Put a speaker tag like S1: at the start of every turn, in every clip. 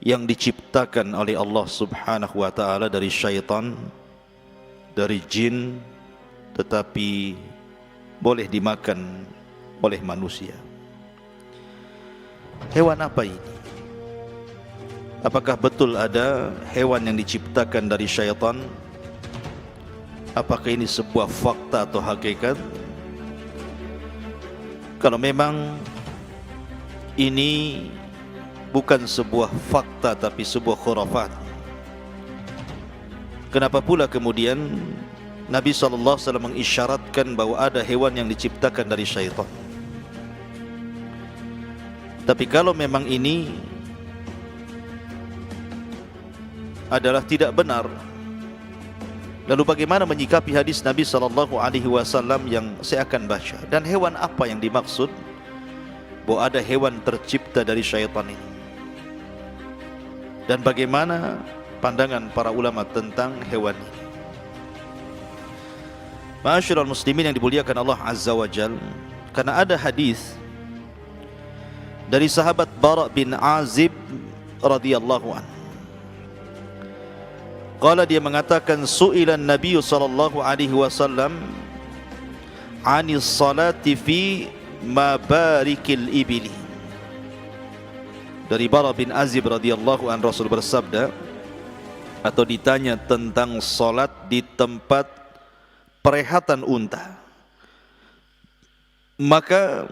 S1: yang diciptakan oleh Allah Subhanahu wa ta'ala dari syaitan, dari jin, tetapi boleh dimakan oleh manusia. Hewan apa ini? Apakah betul ada hewan yang diciptakan dari syaitan? Apakah ini sebuah fakta atau hakikat? Kalau memang ini bukan sebuah fakta tapi sebuah khurafat, kenapa pula kemudian Nabi SAW mengisyaratkan bahwa ada hewan yang diciptakan dari syaitan? Tapi kalau memang ini adalah tidak benar, lalu bagaimana menyikapi hadis Nabi SAW yang saya akan baca? Dan hewan apa yang dimaksud bahwa ada hewan tercipta dari syaitan ini? Dan bagaimana pandangan para ulama tentang hewan ini? Ma'asyiral muslimin yang dimuliakan Allah Azza wa Jal, karena ada hadis dari sahabat Bara' bin Azib radhiyallahu anhu. Qala, dia mengatakan, su'ilan Nabi sallallahu alaihi wasallam 'anis salati fi mabarikil ibili. Dari Bara' bin Azib radhiyallahu anhu, Rasul bersabda, atau ditanya tentang salat di tempat perehatan unta, maka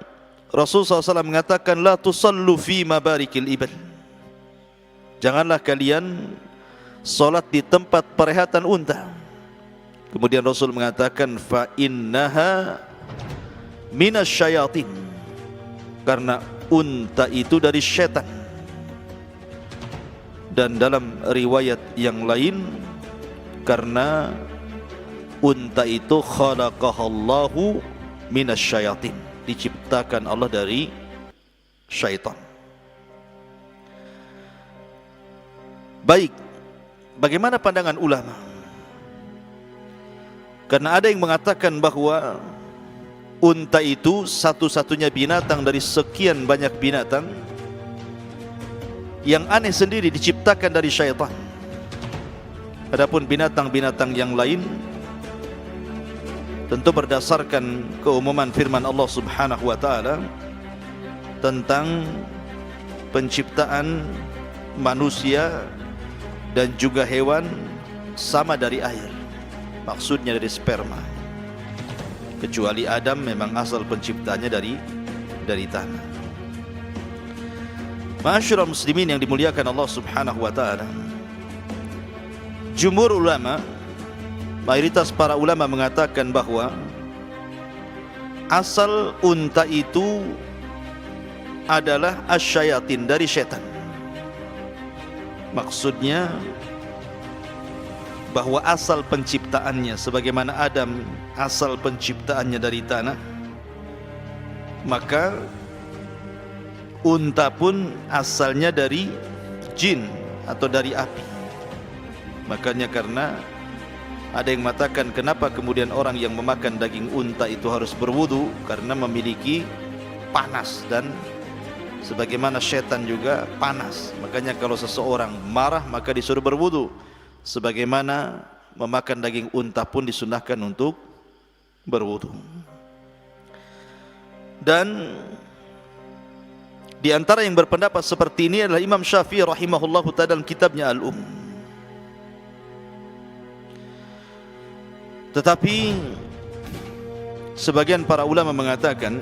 S1: Rasulullah SAW mengatakan, la tusallu fi mabarikil ibil. Janganlah kalian salat di tempat perehatan unta. Kemudian Rasul mengatakan, fa innaha minasyayatin, karena unta itu dari syaitan. Dan dalam riwayat yang lain, karena unta itu khalaqahallahu minasyayatin, diciptakan Allah dari syaitan. Baik, bagaimana pandangan ulama? Karena ada yang mengatakan bahwa unta itu satu-satunya binatang dari sekian banyak binatang yang aneh sendiri, diciptakan dari syaitan. Adapun binatang-binatang yang lain tentu berdasarkan keumuman firman Allah Subhanahu wa ta'ala tentang penciptaan manusia dan juga hewan sama dari air, maksudnya dari sperma. Kecuali Adam memang asal penciptanya dari tanah. Ma'asyiral muslimin yang dimuliakan Allah Subhanahu wa ta'ala, jumhur ulama, mayoritas para ulama mengatakan bahwa asal unta itu adalah asyayatin, dari syaitan. Maksudnya bahwa asal penciptaannya sebagaimana Adam asal penciptaannya dari tanah, maka unta pun asalnya dari jin atau dari api. Makanya karena ada yang mengatakan, kenapa kemudian orang yang memakan daging unta itu harus berwudu? Karena memiliki panas, dan sebagaimana syaitan juga panas. Makanya kalau seseorang marah maka disuruh berwudu. Sebagaimana memakan daging unta pun disunahkan untuk berwudu. Dan di antara yang berpendapat seperti ini adalah Imam Syafi'i rahimahullahu ta'ala dalam kitabnya Al-Um. Tetapi sebagian para ulama mengatakan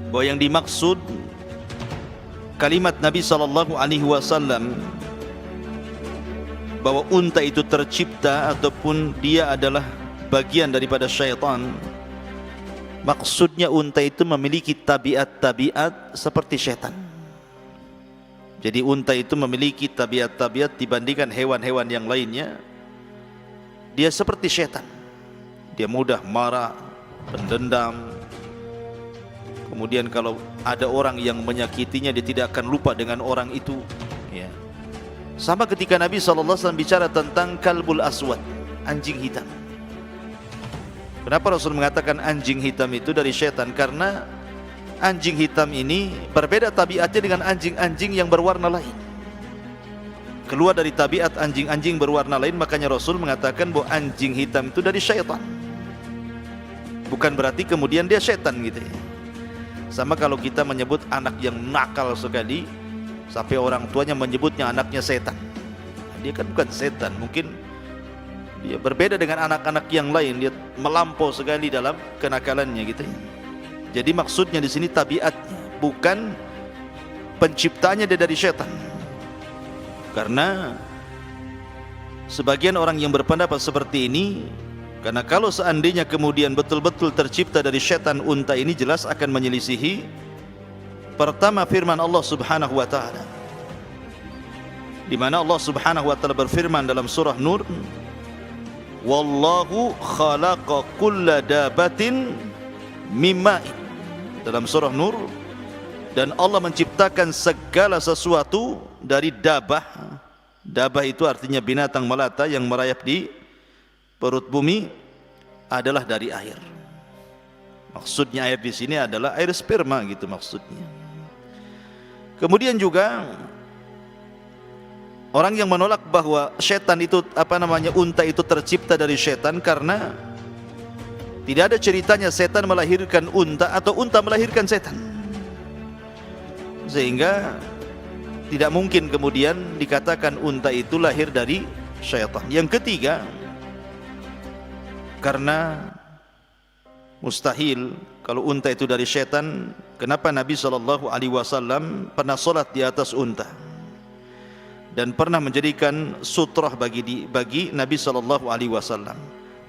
S1: bahwa yang dimaksud kalimat Nabi SAW bahwa unta itu tercipta ataupun dia adalah bagian daripada syaitan, maksudnya unta itu memiliki tabiat-tabiat seperti syaitan. Jadi unta itu memiliki tabiat-tabiat dibandingkan hewan-hewan yang lainnya. Dia seperti syaitan. Dia mudah marah, pendendam. Kemudian kalau ada orang yang menyakitinya, dia tidak akan lupa dengan orang itu, ya. Sama ketika Nabi SAW bicara tentang kalbul aswad, anjing hitam. Kenapa Rasul mengatakan anjing hitam itu dari syaitan? Karena anjing hitam ini berbeda tabiatnya dengan anjing-anjing yang berwarna lain. keluar dari tabiat anjing-anjing berwarna lain, makanya Rasul mengatakan bahwa anjing hitam itu dari syaitan. Bukan berarti kemudian dia syaitan gitu ya. Sama kalau kita menyebut anak yang nakal sekali sampai orang tuanya menyebutnya anaknya setan, dia kan bukan setan, mungkin dia berbeda dengan anak-anak yang lain, dia melampau sekali dalam kenakalannya gitu ya. Jadi maksudnya di sini tabiatnya, bukan penciptanya dia dari syaitan. Karena sebagian orang yang berpendapat seperti ini, karena kalau seandainya kemudian betul-betul tercipta dari syaitan unta ini, jelas akan menyelisihi pertama firman Allah Subhanahu wa taala, di mana Allah Subhanahu wa taala berfirman dalam surah Nur, wallahu khalaqa kulla dabatin mimma'in, dalam surah Nur, dan Allah menciptakan segala sesuatu dari dabah. Dabah itu artinya binatang melata yang merayap di perut bumi, adalah dari air. Maksudnya air di sini adalah air sperma gitu maksudnya. Kemudian juga orang yang menolak bahwa setan itu unta itu tercipta dari setan, karena tidak ada ceritanya setan melahirkan unta atau unta melahirkan setan, sehingga tidak mungkin kemudian dikatakan unta itu lahir dari syaitan. Yang ketiga, karena mustahil kalau unta itu dari syaitan, kenapa Nabi SAW pernah sholat di atas unta dan pernah menjadikan sutrah bagi Nabi SAW,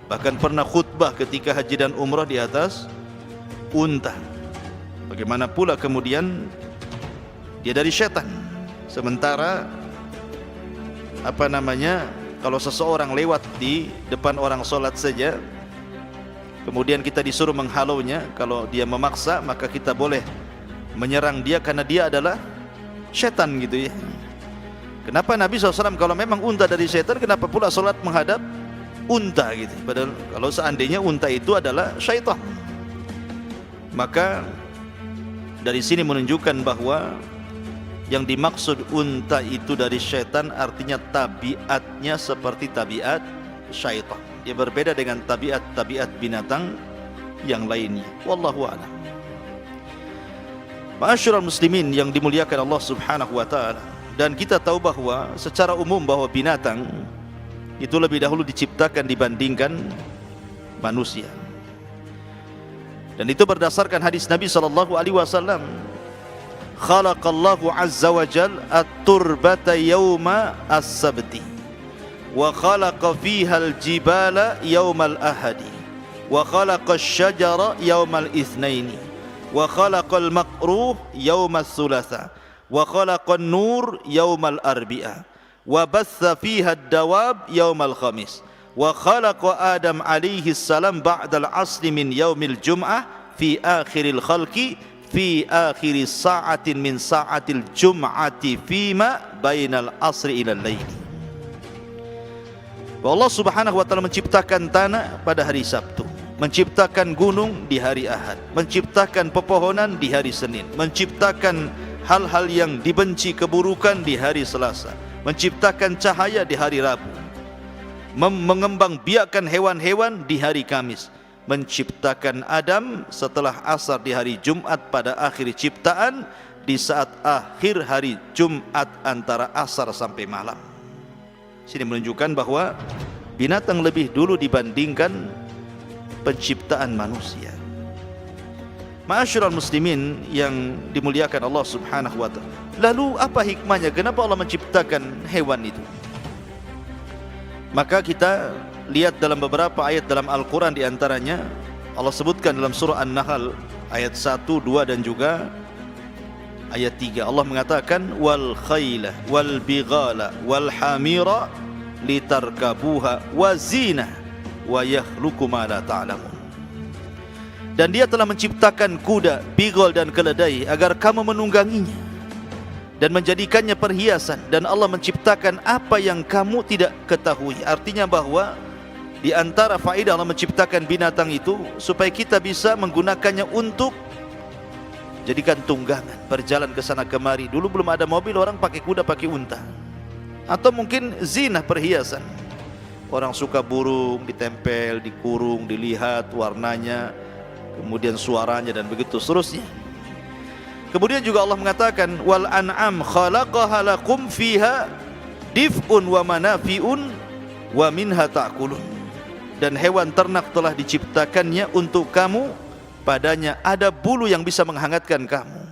S1: bahkan pernah khutbah ketika haji dan umrah di atas unta. Bagaimana pula kemudian dia dari syaitan? Sementara kalau seseorang lewat di depan orang sholat saja, kemudian kita disuruh menghalaunya, kalau dia memaksa maka kita boleh menyerang dia karena dia adalah syaitan gitu ya. Kenapa Nabi SAW kalau memang unta dari syaitan, kenapa pula sholat menghadap unta gitu? Padahal kalau seandainya unta itu adalah syaitan, maka dari sini menunjukkan bahwa yang dimaksud unta itu dari syaitan artinya tabiatnya seperti tabiat syaitan. Dia berbeda dengan tabiat binatang yang lainnya. Wallahu a'lam. Ma'asyiral muslimin yang dimuliakan Allah Subhanahu wa taala, dan kita tahu bahwa secara umum bahwa binatang itu lebih dahulu diciptakan dibandingkan manusia. Dan itu berdasarkan hadis Nabi sallallahu alaihi wasallam, khalaqallahu azza wa jal at-turbata yawma as-sabti wa khalaqa fiha al-jibala yawma al-ahadi wa khalaqa asy-syajara yawma al-itsnaini wa khalaqa al-maqruh yawma ats-tsulatsa wa khalaqa an-nur yawma al-arbi'a wa batha fiha ad-dawab yawma al-khamis wa khalaqa Adam alaihi salam ba'da al-'asri min yaumil jum'ah fi akhiril khalqi fi akhiri sa'atin min sa'atil jum'ati fima bainal asri ilal laili. Allah Subhanahu wa taala menciptakan tanah pada hari Sabtu, menciptakan gunung di hari Ahad, menciptakan pepohonan di hari Senin, menciptakan hal-hal yang dibenci keburukan di hari Selasa, menciptakan cahaya di hari Rabu, mengembangbiakkan hewan-hewan di hari Kamis, menciptakan Adam setelah asar di hari Jumat pada akhir ciptaan, di saat akhir hari Jumat antara asar sampai malam. Sini menunjukkan bahwa binatang lebih dulu dibandingkan penciptaan manusia. Ma'asyiral muslimin yang dimuliakan Allah Subhanahu wa taala. Lalu apa hikmahnya? Kenapa Allah menciptakan hewan itu? Maka kita lihat dalam beberapa ayat dalam Al-Quran, di antaranya Allah sebutkan dalam surah An-Nahl ayat 1, 2 dan juga ayat 3. Allah mengatakan wal khayla wal bighala wal hamira litarkabuha wa zina wa yakhluqu ma la ta'lamun. Dan dia telah menciptakan kuda, bigol dan keledai agar kamu menungganginya dan menjadikannya perhiasan, dan Allah menciptakan apa yang kamu tidak ketahui. Artinya bahwa di antara faedah Allah menciptakan binatang itu supaya kita bisa menggunakannya untuk jadikan tunggangan, berjalan ke sana kemari. Dulu belum ada mobil, orang pakai kuda, pakai unta. atau mungkin zina, perhiasan. Orang suka burung ditempel, dikurung, dilihat warnanya, kemudian suaranya dan begitu seterusnya. Kemudian juga Allah mengatakan wal an'am khalaqaha lakum fiha dif'un wa manafi'un wa minha ta'kulun. Dan hewan ternak telah diciptakannya untuk kamu, padanya ada bulu yang bisa menghangatkan kamu.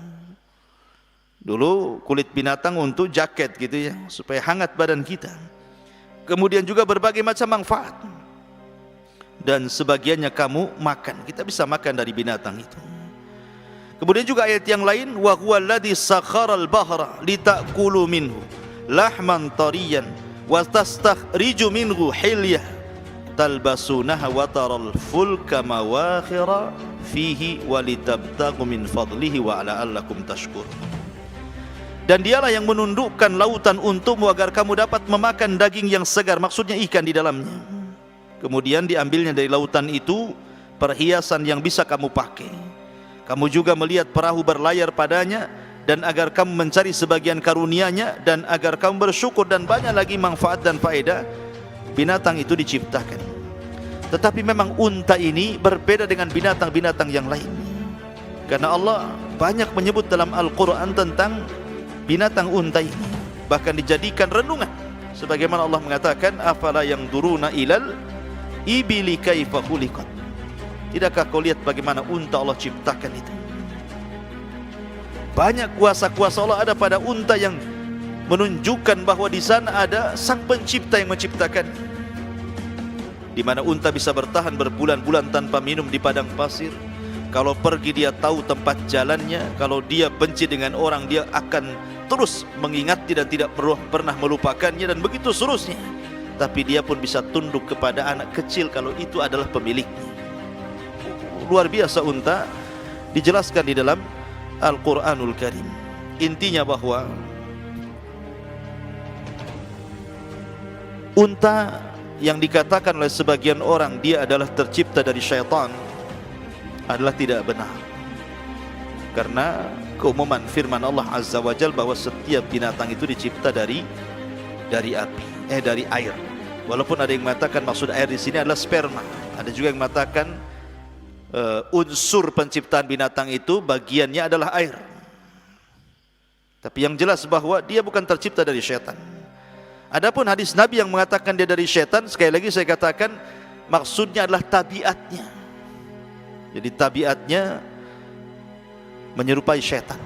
S1: Dulu kulit binatang untuk jaket gitu ya, supaya hangat badan kita. Kemudian juga berbagai macam manfaat. Dan sebagiannya kamu makan, kita bisa makan dari binatang itu. Kemudian juga ayat yang lain, wa huwal ladzi sakharal bahra litakulu minhu lahman tariyan wa tastakhriju minhu hilyah talbasunaha wa taral fulka mawakhira fihi wa litabtaghu min fadlihi wa la'allakum tashkurun. Dan dialah yang menundukkan lautan untukmu agar kamu dapat memakan daging yang segar, maksudnya ikan di dalamnya. Kemudian diambilnya dari lautan itu perhiasan yang bisa kamu pakai. Kamu juga melihat perahu berlayar padanya, dan agar kamu mencari sebagian karunia-Nya, dan agar kamu bersyukur, dan banyak lagi manfaat dan faedah binatang itu diciptakan. Tetapi memang unta ini berbeda dengan binatang-binatang yang lain, karena Allah banyak menyebut dalam Al-Quran tentang binatang unta ini, bahkan dijadikan renungan. Sebagaimana Allah mengatakan, afala yanzuruna ilal ibili kaifa khuliqat. Tidakkah kau lihat bagaimana unta Allah ciptakan itu? Banyak kuasa-kuasa Allah ada pada unta yang menunjukkan bahwa di sana ada Sang Pencipta yang menciptakan. Di mana unta bisa bertahan berbulan-bulan tanpa minum di padang pasir. Kalau pergi dia tahu tempat jalannya. Kalau dia benci dengan orang, dia akan terus mengingati dan tidak pernah melupakannya, dan begitu seterusnya. Tapi dia pun bisa tunduk kepada anak kecil kalau itu adalah pemiliknya. Luar biasa unta, dijelaskan di dalam Al-Quranul Karim. Intinya bahwa unta yang dikatakan oleh sebagian orang dia adalah tercipta dari syaitan adalah tidak benar, karena keumuman firman Allah Azza wa Jalla bahwa setiap binatang itu dicipta dari api, dari air. Walaupun ada yang mengatakan maksud air di sini adalah sperma, ada juga yang mengatakan unsur penciptaan binatang itu bagiannya adalah air. Tapi yang jelas bahwa dia bukan tercipta dari syaitan. Adapun hadis Nabi yang mengatakan dia dari syaitan, sekali lagi saya katakan maksudnya adalah tabiatnya. Jadi tabiatnya menyerupai syaitan.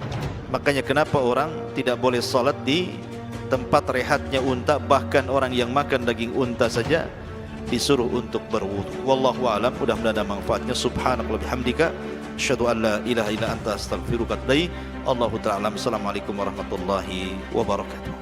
S1: Makanya kenapa orang tidak boleh salat di tempat rehatnya unta, bahkan orang yang makan daging unta saja disuruh untuk berwudu. Wallahu a'lam. Mudah-mudahan ada manfaatnya. Subhanakallah bihamdika asyhadu an la ilaha illa anta astaghfiruka wa atubu ilaik. Allahu ta'ala. Assalamualaikum warahmatullahi wabarakatuh.